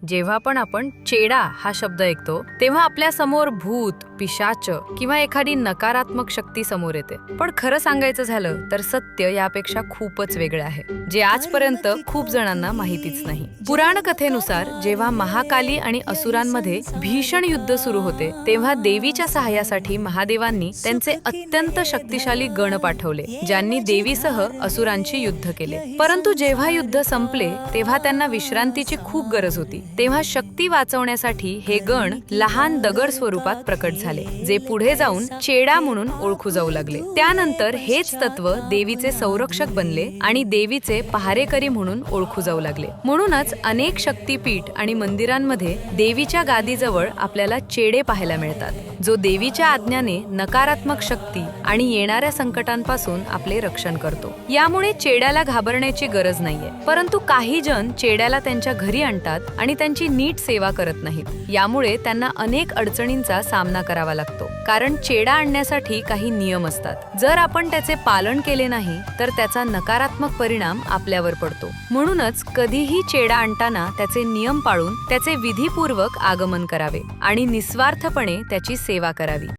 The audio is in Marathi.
जेव्हा पण आपण चेडा हा शब्द ऐकतो तेव्हा आपल्या समोर भूत, पिशाच किंवा एखादी नकारात्मक शक्ती समोर येते. पण खरं सांगायचं झालं तर सत्य यापेक्षा खूपच वेगळं आहे, जे आजपर्यंत खूप जणांना माहितीच नाही. पुराण कथेनुसार जेव्हा महाकाली आणि असुरांमध्ये भीषण युद्ध सुरू होते, तेव्हा देवीच्या सहाय्यासाठी महादेवांनी त्यांचे अत्यंत शक्तिशाली गण पाठवले, ज्यांनी देवीसह असुरांशी युद्ध केले. परंतु जेव्हा युद्ध संपले तेव्हा त्यांना विश्रांतीची खूप गरज होती. तेव्हा शक्ती वाचवण्यासाठी हे गण लहान दगड स्वरूपात प्रकट झाले, जे पुढे जाऊन चेडा म्हणून ओळखू जाऊ लागले. त्यानंतर हेच तत्व देवीचे संरक्षक बनले आणि देवीचे पहारेकरी म्हणून ओळखू जाऊ लागले. म्हणूनच अनेक शक्तीपीठ आणि मंदिरांमध्ये देवीच्या गादीजवळ आपल्याला चेडे पाहायला मिळतात, जो देवीच्या आज्ञाने नकारात्मक शक्ती आणि येणाऱ्या संकटांपासून आपले रक्षण करतो. यामुळे चेड्याला घाबरण्याची गरज नाहीये. परंतु काही जण चेड्याला त्यांच्या घरी आणतात आणि त्यांची नीट सेवा करत नाहीत. यामुळे त्यांना अनेक अडचणींचा सामना करावा लागतो, कारण चेडा आणण्यासाठी काही नियम असतात. जर आपण त्याचे पालन केले नाही तर त्याचा नकारात्मक परिणाम आपल्यावर पडतो. म्हणूनच कधीही चेडा आणताना त्याचे नियम पाळून त्याचे विधीपूर्वक आगमन करावे आणि निस्वार्थपणे त्याची सेवा करावी.